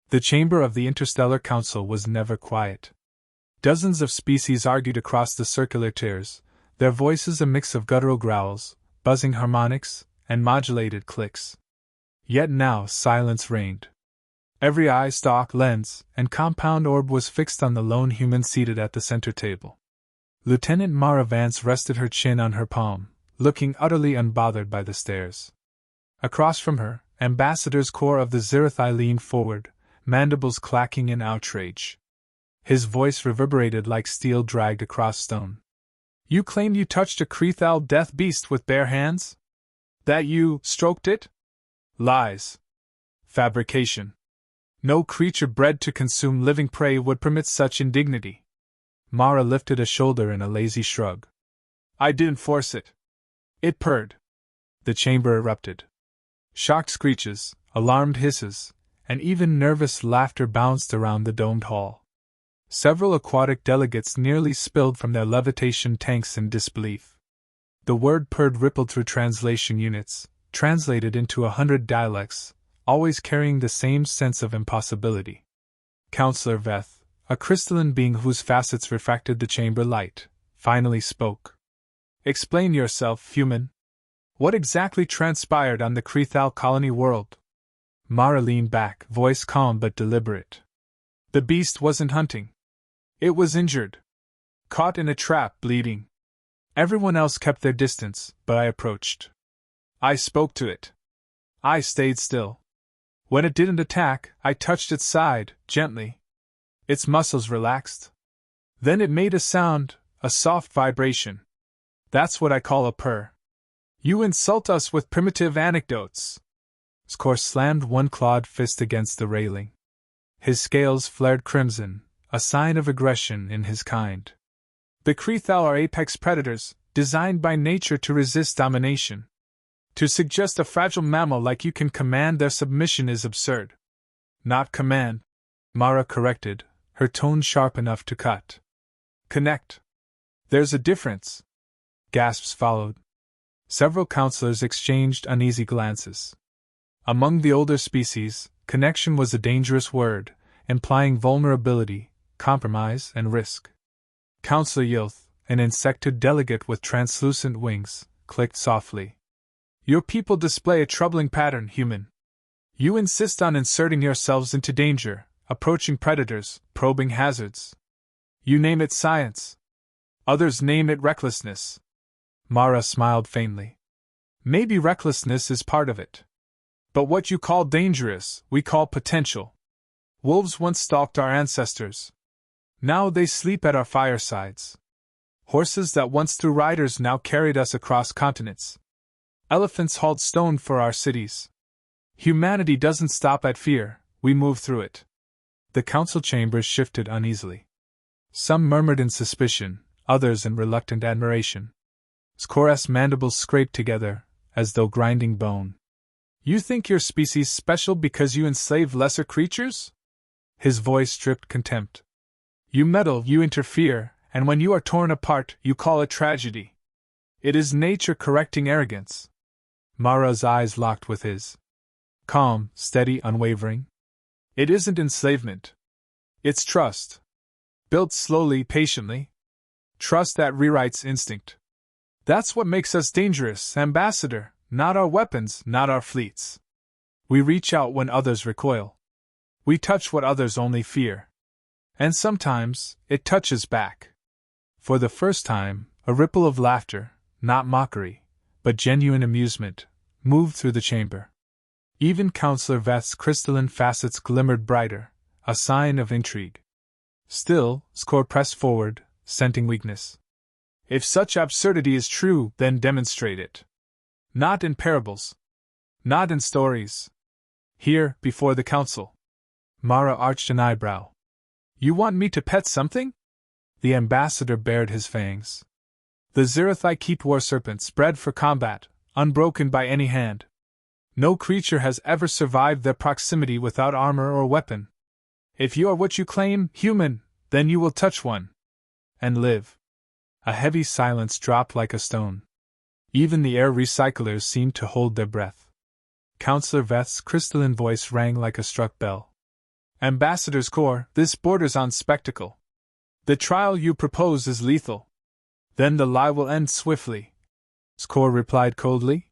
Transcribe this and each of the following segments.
The chamber of the Interstellar Council was never quiet. Dozens of species argued across the circular tiers, their voices a mix of guttural growls, buzzing harmonics, and modulated clicks. Yet now silence reigned. Every eye stalk, lens, and compound orb was fixed on the lone human seated at the center table. Lieutenant Mara Vance rested her chin on her palm, looking utterly unbothered by the stares. Across from her, Ambassador's core of the Zirathai leaned forward, mandibles clacking in outrage. His voice reverberated like steel dragged across stone. "You claimed you touched a Krethal death beast with bare hands? That you stroked it? Lies. Fabrication. No creature bred to consume living prey would permit such indignity." Mara lifted a shoulder in a lazy shrug. "I didn't force it. It purred." The chamber erupted. Shocked screeches, alarmed hisses, and even nervous laughter bounced around the domed hall. Several aquatic delegates nearly spilled from their levitation tanks in disbelief. The word purred rippled through translation units, translated into 100 dialects, always carrying the same sense of impossibility. Counselor Veth, a crystalline being whose facets refracted the chamber light, finally spoke. "Explain yourself, human. What exactly transpired on the Krethal colony world?" Mara leaned back, voice calm but deliberate. "The beast wasn't hunting. It was injured. Caught in a trap, bleeding. Everyone else kept their distance, but I approached. I spoke to it. I stayed still. When it didn't attack, I touched its side, gently. Its muscles relaxed. Then it made a sound, a soft vibration. That's what I call a purr. You insult us with primitive anecdotes." Skor slammed one clawed fist against the railing. His scales flared crimson, a sign of aggression in his kind. "The Krethal are apex predators, designed by nature to resist domination. To suggest a fragile mammal like you can command their submission is absurd." "Not command," Mara corrected, her tone sharp enough to cut. "Connect. There's a difference." Gasps followed. Several counselors exchanged uneasy glances. Among the older species, connection was a dangerous word, implying vulnerability, compromise, and risk. Counselor Yilth, an insectoid delegate with translucent wings, clicked softly. "Your people display a troubling pattern, human. You insist on inserting yourselves into danger, approaching predators, probing hazards. You name it science. Others name it recklessness." Mara smiled faintly. "Maybe recklessness is part of it. But what you call dangerous, we call potential. Wolves once stalked our ancestors. Now they sleep at our firesides. Horses that once threw riders now carried us across continents. Elephants hauled stone for our cities. Humanity doesn't stop at fear, we move through it." The council chambers shifted uneasily. Some murmured in suspicion, others in reluctant admiration. Skor's mandibles scraped together, as though grinding bone. "You think your species special because you enslave lesser creatures?" His voice dripped contempt. "You meddle, you interfere, and when you are torn apart, you call it tragedy. It is nature correcting arrogance." Mara's eyes locked with his. Calm, steady, unwavering. "It isn't enslavement. It's trust. Built slowly, patiently. Trust that rewrites instinct. That's what makes us dangerous, Ambassador, not our weapons, not our fleets. We reach out when others recoil. We touch what others only fear. And sometimes, it touches back." For the first time, a ripple of laughter, not mockery, but genuine amusement, moved through the chamber. Even Counselor Veth's crystalline facets glimmered brighter, a sign of intrigue. Still, Skor pressed forward, scenting weakness. "If such absurdity is true, then demonstrate it. Not in parables. Not in stories. Here, before the council." Mara arched an eyebrow. "You want me to pet something?" The ambassador bared his fangs. "The Zirathai keep war serpents bred for combat, unbroken by any hand. No creature has ever survived their proximity without armor or weapon. If you are what you claim, human, then you will touch one. And live." A heavy silence dropped like a stone. Even the air recyclers seemed to hold their breath. Counselor Veth's crystalline voice rang like a struck bell. Ambassador's Corps, this borders on spectacle. The trial you propose is lethal. Then the lie will end swiftly. Skor replied coldly.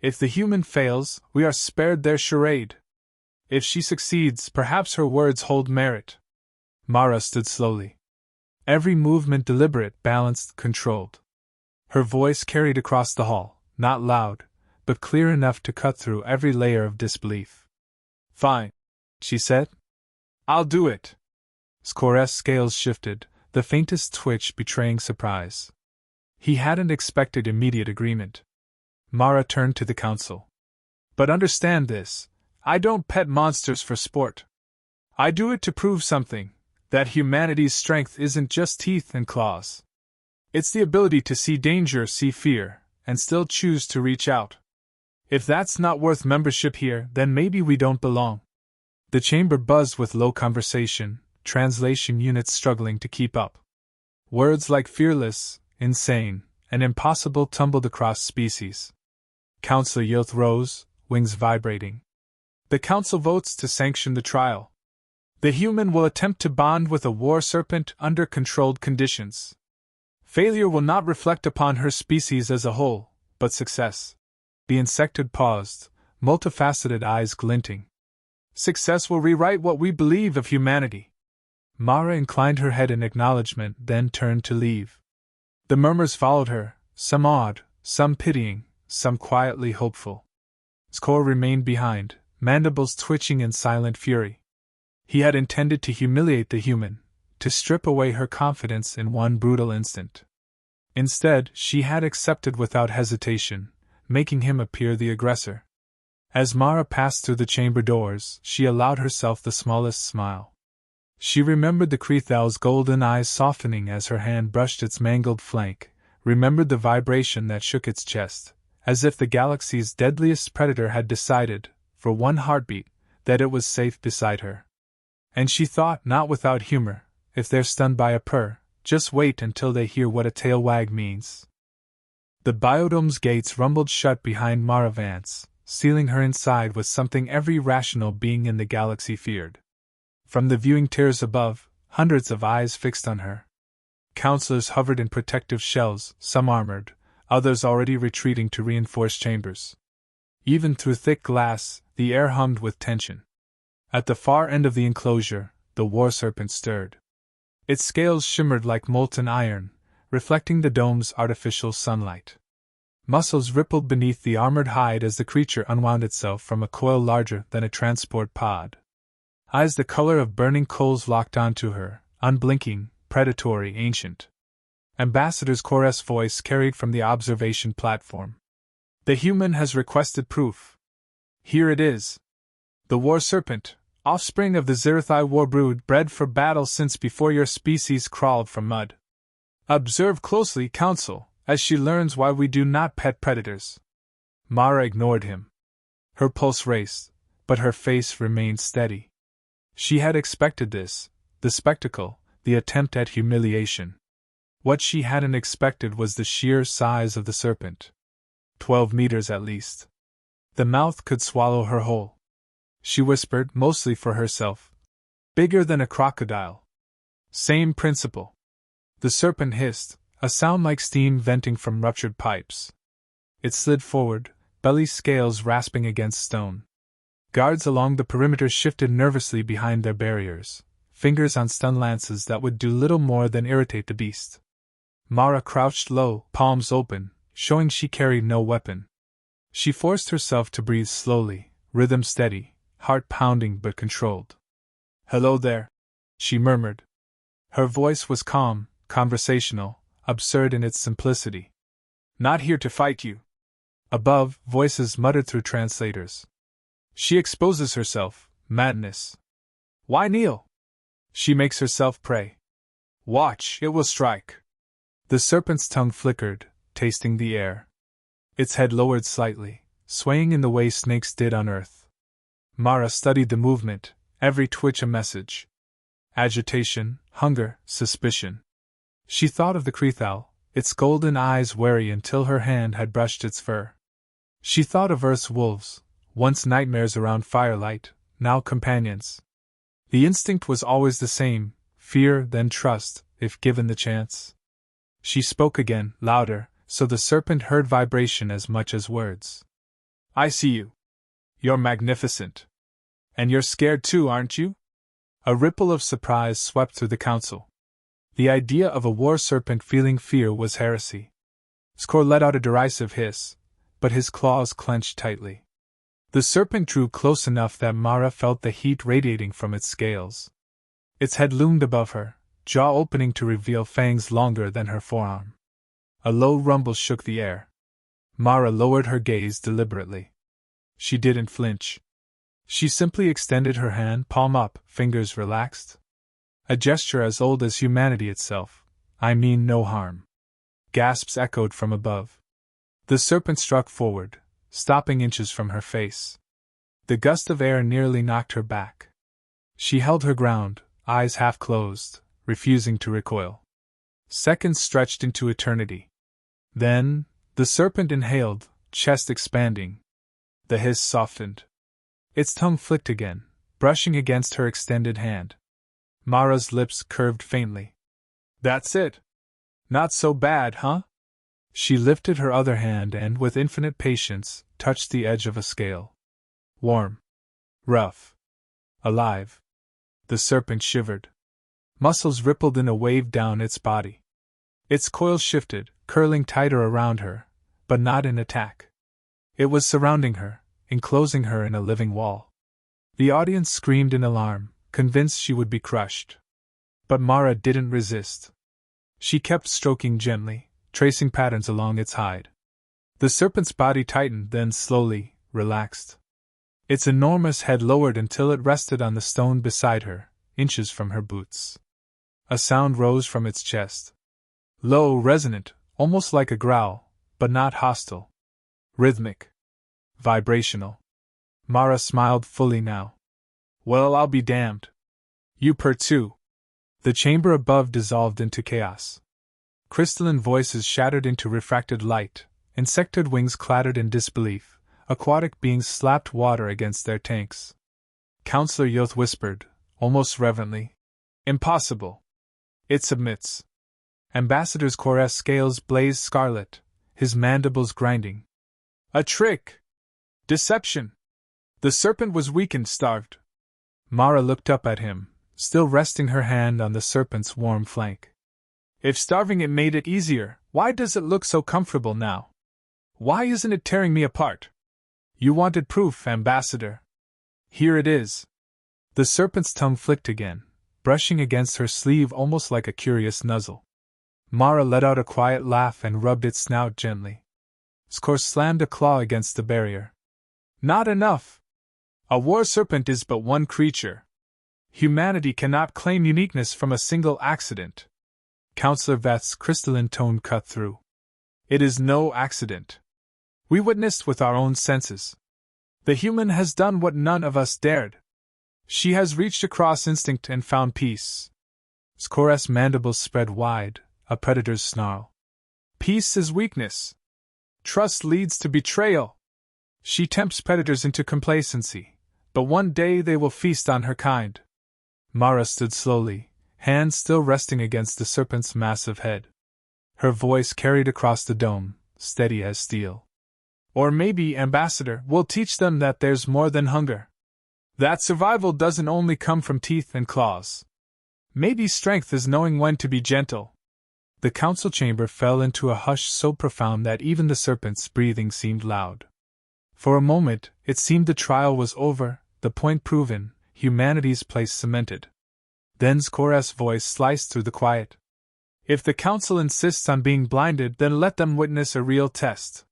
If the human fails, we are spared their charade. If she succeeds, perhaps her words hold merit. Mara stood slowly. Every movement deliberate, balanced, controlled. Her voice carried across the hall, not loud, but clear enough to cut through every layer of disbelief. Fine, she said. I'll do it. Skor's scales shifted, the faintest twitch betraying surprise. He hadn't expected immediate agreement. Mara turned to the council. But understand this, I don't pet monsters for sport. I do it to prove something, that humanity's strength isn't just teeth and claws. It's the ability to see danger, see fear, and still choose to reach out. If that's not worth membership here, then maybe we don't belong. The chamber buzzed with low conversation, translation units struggling to keep up. Words like fearless, insane, and impossible tumbled across species. Councillor Yoth rose, wings vibrating. The council votes to sanction the trial. The human will attempt to bond with a war serpent under controlled conditions. Failure will not reflect upon her species as a whole, but success. The insectoid paused, multifaceted eyes glinting. Success will rewrite what we believe of humanity. Mara inclined her head in acknowledgement, then turned to leave. The murmurs followed her, some awed, some pitying, some quietly hopeful. Skor remained behind, mandibles twitching in silent fury. He had intended to humiliate the human, to strip away her confidence in one brutal instant. Instead, she had accepted without hesitation, making him appear the aggressor. As Mara passed through the chamber doors, she allowed herself the smallest smile. She remembered the Creethal's golden eyes softening as her hand brushed its mangled flank, remembered the vibration that shook its chest, as if the galaxy's deadliest predator had decided, for one heartbeat, that it was safe beside her. And she thought, not without humor, if they're stunned by a purr, just wait until they hear what a tail wag means. The biodome's gates rumbled shut behind Mara Vance, sealing her inside with something every rational being in the galaxy feared. From the viewing tiers above, hundreds of eyes fixed on her. Counselors hovered in protective shells, some armored, others already retreating to reinforced chambers. Even through thick glass, the air hummed with tension. At the far end of the enclosure, the war serpent stirred. Its scales shimmered like molten iron, reflecting the dome's artificial sunlight. Muscles rippled beneath the armored hide as the creature unwound itself from a coil larger than a transport pod. Eyes the color of burning coals locked onto her, unblinking, predatory, ancient. Ambassador's Corps voice carried from the observation platform. The human has requested proof. Here it is. The war serpent, offspring of the Zirathai war brood, bred for battle since before your species crawled from mud. Observe closely, Council, as she learns why we do not pet predators. Mara ignored him. Her pulse raced, but her face remained steady. She had expected this, the spectacle, the attempt at humiliation. What she hadn't expected was the sheer size of the serpent. 12 meters at least. The mouth could swallow her whole. She whispered, mostly for herself. Bigger than a crocodile. Same principle. The serpent hissed, a sound like steam venting from ruptured pipes. It slid forward, belly scales rasping against stone. Guards along the perimeter shifted nervously behind their barriers, fingers on stun lances that would do little more than irritate the beast. Mara crouched low, palms open, showing she carried no weapon. She forced herself to breathe slowly, rhythm steady, heart pounding but controlled. "Hello there," she murmured. Her voice was calm, conversational, absurd in its simplicity. "Not here to fight you." Above, voices muttered through translators. "She exposes herself, madness. Why kneel? She makes herself prey. Watch, it will strike." The serpent's tongue flickered, tasting the air. Its head lowered slightly, swaying in the way snakes did on Earth. Mara studied the movement, every twitch a message. Agitation, hunger, suspicion. She thought of the Creethal, its golden eyes wary until her hand had brushed its fur. She thought of Earth's wolves, once nightmares around firelight, now companions. The instinct was always the same: fear, then trust, if given the chance. She spoke again, louder, so the serpent heard vibration as much as words. I see you. You're magnificent. And you're scared too, aren't you? A ripple of surprise swept through the council. The idea of a war serpent feeling fear was heresy. Skor let out a derisive hiss, but his claws clenched tightly. The serpent drew close enough that Mara felt the heat radiating from its scales. Its head loomed above her, jaw opening to reveal fangs longer than her forearm. A low rumble shook the air. Mara lowered her gaze deliberately. She didn't flinch. She simply extended her hand, palm up, fingers relaxed. A gesture as old as humanity itself. I mean no harm. Gasps echoed from above. The serpent struck forward, stopping inches from her face. The gust of air nearly knocked her back. She held her ground, eyes half closed, refusing to recoil. Seconds stretched into eternity. Then, the serpent inhaled, chest expanding. The hiss softened. Its tongue flicked again, brushing against her extended hand. Mara's lips curved faintly. That's it. Not so bad, huh? She lifted her other hand and, with infinite patience, touched the edge of a scale. Warm. Rough. Alive. The serpent shivered. Muscles rippled in a wave down its body. Its coils shifted, curling tighter around her, but not in attack. It was surrounding her, enclosing her in a living wall. The audience screamed in alarm, convinced she would be crushed. But Mara didn't resist. She kept stroking gently, tracing patterns along its hide. The serpent's body tightened, then slowly relaxed. Its enormous head lowered until it rested on the stone beside her, inches from her boots. A sound rose from its chest. Low, resonant, almost like a growl, but not hostile. Rhythmic. Vibrational. Mara smiled fully now. Well, I'll be damned. You purr too. The chamber above dissolved into chaos. Crystalline voices shattered into refracted light, insectoid wings clattered in disbelief, aquatic beings slapped water against their tanks. Counselor Yoth whispered, almost reverently, Impossible. It submits. Ambassador Skor's scales blazed scarlet, his mandibles grinding. A trick! Deception! The serpent was weakened, starved. Mara looked up at him, still resting her hand on the serpent's warm flank. If starving it made it easier, why does it look so comfortable now? Why isn't it tearing me apart? You wanted proof, Ambassador. Here it is. The serpent's tongue flicked again, brushing against her sleeve almost like a curious nuzzle. Mara let out a quiet laugh and rubbed its snout gently. Skor slammed a claw against the barrier. Not enough! A war serpent is but one creature. Humanity cannot claim uniqueness from a single accident. Counselor Veth's crystalline tone cut through. It is no accident. We witnessed with our own senses. The human has done what none of us dared. She has reached across instinct and found peace. Skor's mandibles spread wide, a predator's snarl. Peace is weakness. Trust leads to betrayal. She tempts predators into complacency, but one day they will feast on her kind. Mara stood slowly, hands still resting against the serpent's massive head. Her voice carried across the dome, steady as steel. Or maybe, Ambassador, we'll teach them that there's more than hunger. That survival doesn't only come from teeth and claws. Maybe strength is knowing when to be gentle. The council chamber fell into a hush so profound that even the serpent's breathing seemed loud. For a moment, it seemed the trial was over, the point proven, humanity's place cemented. Then Skor's voice sliced through the quiet. If the council insists on being blinded, then let them witness a real test.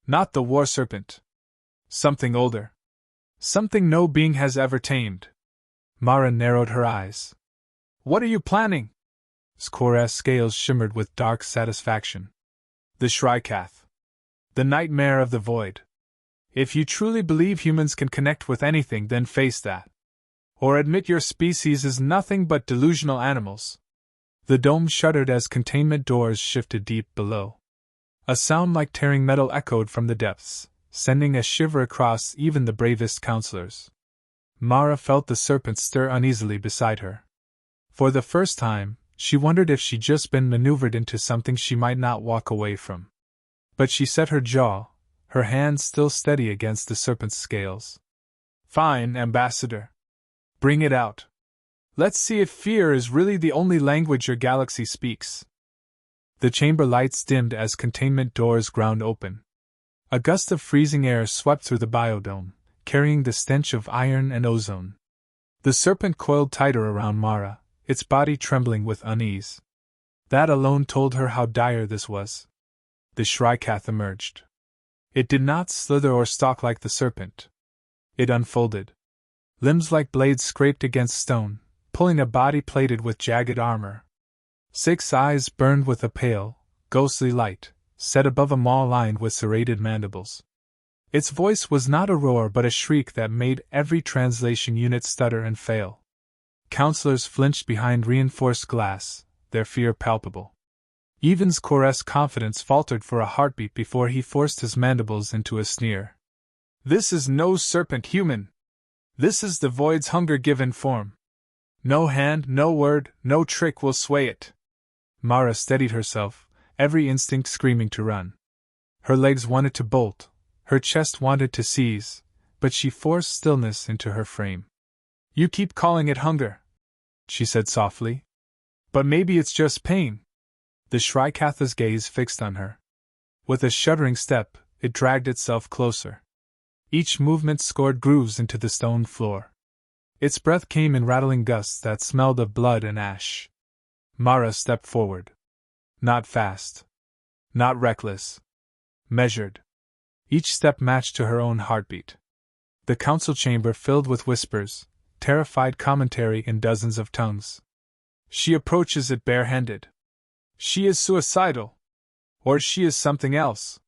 Not the war serpent. Something older. Something no being has ever tamed. Mara narrowed her eyes. What are you planning? Skor's scales shimmered with dark satisfaction. The Shrikath. The nightmare of the void. If you truly believe humans can connect with anything, then face that. Or admit your species is nothing but delusional animals. The dome shuddered as containment doors shifted deep below. A sound like tearing metal echoed from the depths, sending a shiver across even the bravest counselors. Mara felt the serpent stir uneasily beside her. For the first time, she wondered if she'd just been maneuvered into something she might not walk away from. But she set her jaw, her hand still steady against the serpent's scales. Fine, Ambassador. Bring it out. Let's see if fear is really the only language your galaxy speaks. The chamber lights dimmed as containment doors ground open. A gust of freezing air swept through the biodome, carrying the stench of iron and ozone. The serpent coiled tighter around Mara, its body trembling with unease. That alone told her how dire this was. The Shrikath emerged. It did not slither or stalk like the serpent. It unfolded. Limbs like blades scraped against stone, pulling a body plated with jagged armor. 6 eyes burned with a pale, ghostly light, set above a maw lined with serrated mandibles. Its voice was not a roar but a shriek that made every translation unit stutter and fail. Counselors flinched behind reinforced glass, their fear palpable. Evan's Kore's confidence faltered for a heartbeat before he forced his mandibles into a sneer. This is no serpent human. This is the void's hunger given form. No hand, no word, no trick will sway it. Mara steadied herself, every instinct screaming to run. Her legs wanted to bolt, her chest wanted to seize, but she forced stillness into her frame. You keep calling it hunger, she said softly. But maybe it's just pain. The Shrikatha's gaze fixed on her. With a shuddering step, it dragged itself closer. Each movement scored grooves into the stone floor. Its breath came in rattling gusts that smelled of blood and ash. Mara stepped forward. Not fast. Not reckless. Measured. Each step matched to her own heartbeat. The council chamber filled with whispers, terrified commentary in dozens of tongues. She approaches it barehanded. She is suicidal. Or she is something else.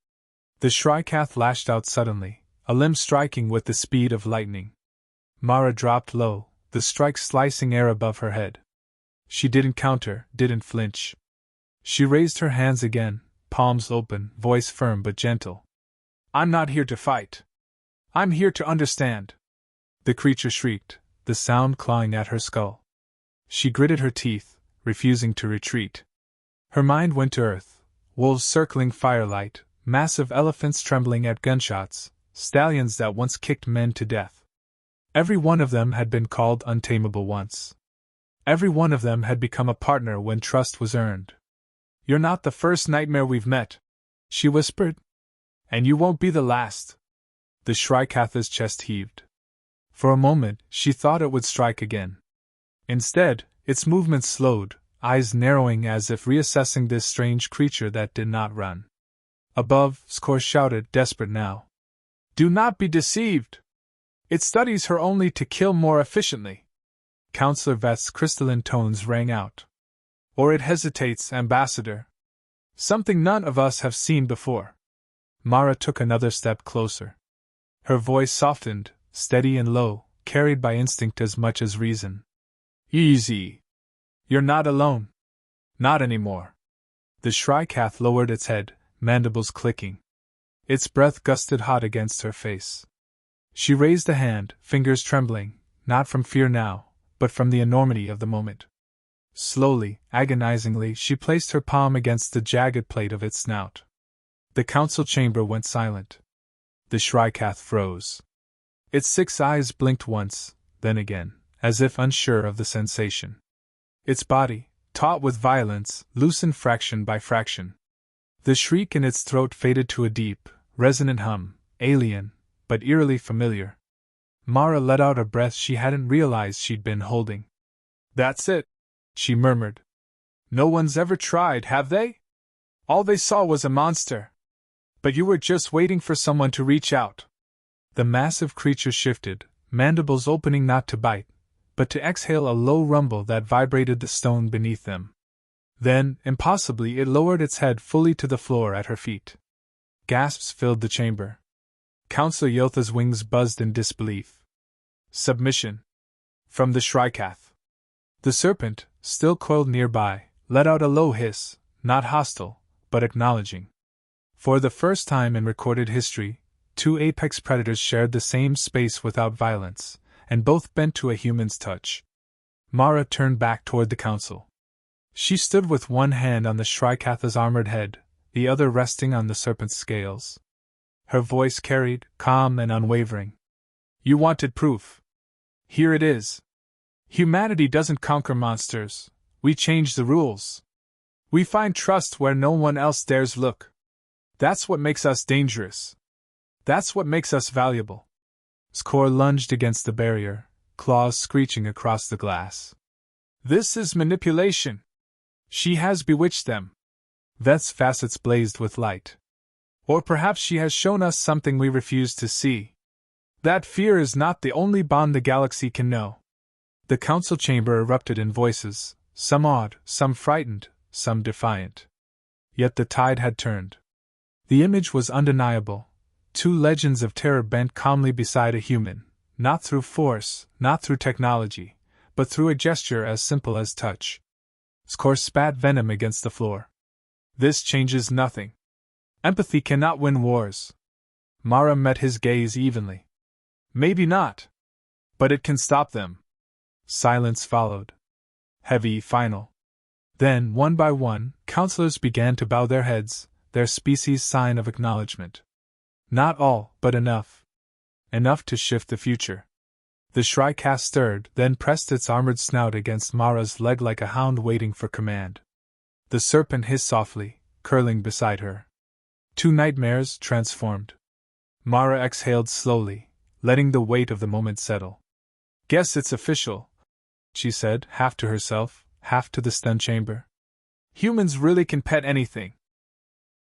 The Shrikath lashed out suddenly, a limb striking with the speed of lightning. Mara dropped low, the strike slicing air above her head. She didn't counter, didn't flinch. She raised her hands again, palms open, voice firm but gentle. I'm not here to fight. I'm here to understand. The creature shrieked, the sound clawing at her skull. She gritted her teeth, refusing to retreat. Her mind went to earth, wolves circling firelight, massive elephants trembling at gunshots, stallions that once kicked men to death. Every one of them had been called untamable once. Every one of them had become a partner when trust was earned. You're not the first nightmare we've met, she whispered. And you won't be the last. The Shrikatha's chest heaved. For a moment, she thought it would strike again. Instead, its movements slowed, eyes narrowing as if reassessing this strange creature that did not run. Above, Skor shouted, desperate now. Do not be deceived! It studies her only to kill more efficiently. Counselor Veth's crystalline tones rang out. Or it hesitates, Ambassador. Something none of us have seen before. Mara took another step closer. Her voice softened, steady and low, carried by instinct as much as reason. Easy. You're not alone. Not anymore. The Shrikath lowered its head, mandibles clicking. Its breath gusted hot against her face. She raised a hand, fingers trembling, not from fear now, but from the enormity of the moment. Slowly, agonizingly, she placed her palm against the jagged plate of its snout. The council chamber went silent. The Shrikath froze. Its 6 eyes blinked once, then again, as if unsure of the sensation. Its body, taut with violence, loosened fraction by fraction. The shriek in its throat faded to a deep, resonant hum, alien, but eerily familiar. Mara let out a breath she hadn't realized she'd been holding. That's it, she murmured. No one's ever tried, have they? All they saw was a monster. But you were just waiting for someone to reach out. The massive creature shifted, mandibles opening not to bite, but to exhale a low rumble that vibrated the stone beneath them. Then, impossibly, it lowered its head fully to the floor at her feet. Gasps filled the chamber. Counselor Yotha's wings buzzed in disbelief. Submission. From the Shrikath. The serpent, still coiled nearby, let out a low hiss, not hostile, but acknowledging. For the first time in recorded history, 2 apex predators shared the same space without violence, and both bent to a human's touch. Mara turned back toward the council. She stood with one hand on the Shrikatha's armored head, the other resting on the serpent's scales. Her voice carried, calm and unwavering. You wanted proof. Here it is. Humanity doesn't conquer monsters, we change the rules. We find trust where no one else dares look. That's what makes us dangerous. That's what makes us valuable. Skor lunged against the barrier, claws screeching across the glass. This is manipulation. She has bewitched them. Veth's facets blazed with light. Or perhaps she has shown us something we refuse to see. That fear is not the only bond the galaxy can know. The council chamber erupted in voices, some awed, some frightened, some defiant. Yet the tide had turned. The image was undeniable. Two legends of terror bent calmly beside a human, not through force, not through technology, but through a gesture as simple as touch. Skor spat venom against the floor. This changes nothing. Empathy cannot win wars. Mara met his gaze evenly. Maybe not. But it can stop them. Silence followed. Heavy, final. Then, one by one, counselors began to bow their heads, their species' sign of acknowledgement. Not all, but enough. Enough to shift the future. The Shrikast stirred, then pressed its armored snout against Mara's leg like a hound waiting for command. The serpent hissed softly, curling beside her. Two nightmares transformed. Mara exhaled slowly, letting the weight of the moment settle. Guess it's official, she said, half to herself, half to the stun chamber. Humans really can pet anything.